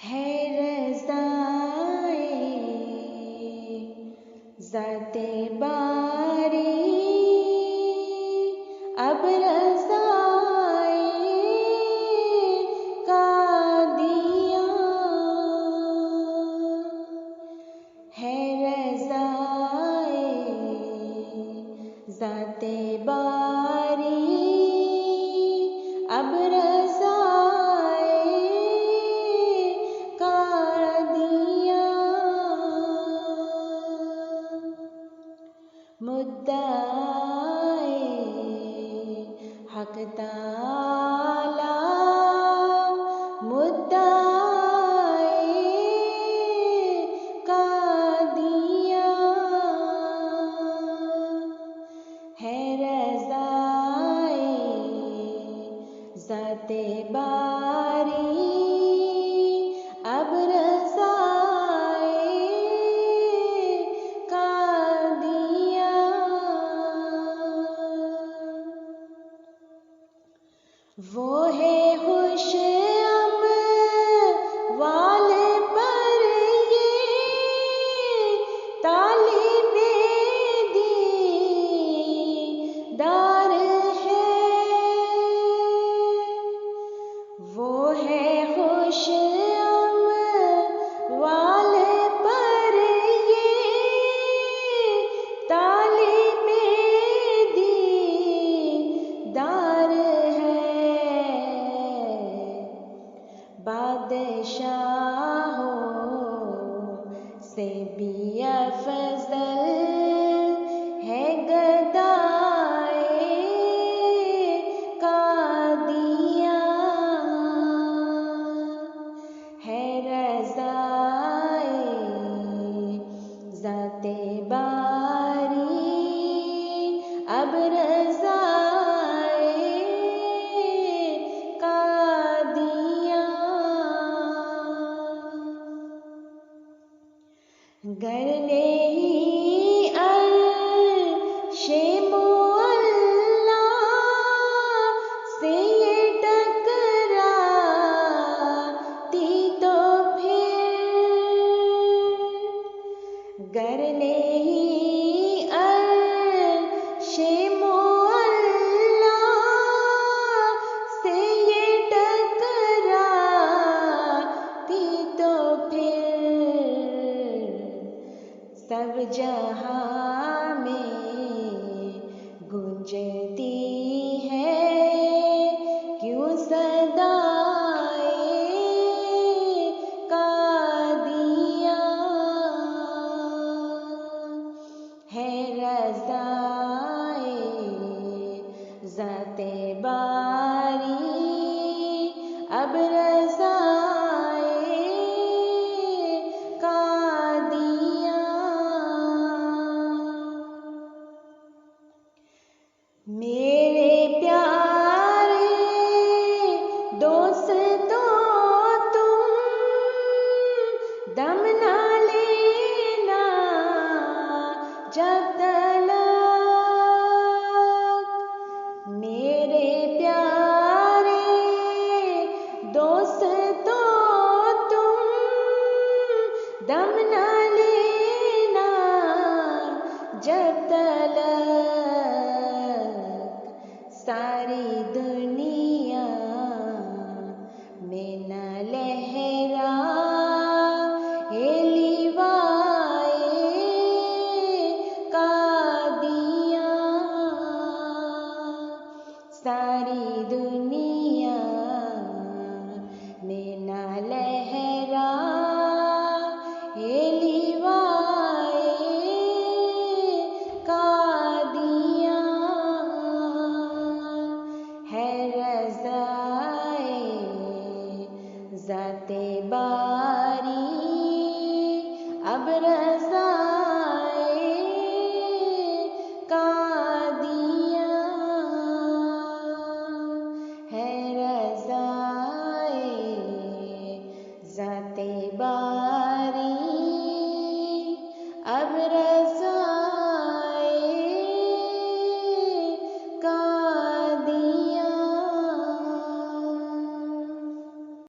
है रज़ाए ज़ाते बारी अब रज़ाए कादिया है रज़ाए ज़ाते बारी अब रज़ाए कादिया मुद्दाए हक ताला मुद्दाए कादिया है रज़ाए ज़ाते बारी अब रज़ाए कादिया वो है खुश अमवाल पर ये तालिबे दीदार है। वो है खुश अमवाल पर ये तालिबे दीदार है। बादशाहों से भी अफ़ज़ल है गदाए कादिया है रज़ाए ज़ाते बारी अब रज़ाए कादिया गर नहीं अर्शे मुअल्ला से ये टकराती तो फिर गर नहीं अर्शे मुअल्ला से ये टकराती तो फिर सब जहां में गूंजती है क्यों सदाए कादिया है रज़ाए ज़ाते बारी अब रज़ाए कादिया मेरे प्यारे दोस्तों तुम दम ना लेना जब तलक मेरे प्यारे दोस्तों तुम दम ना लेना जब तलक सारी दुनिया में न लहराए लिवाए कादिया सारी दुनिया में न लहराए लिवाए कादिया है रज़ाए ज़ाते बारी अब रज़ाए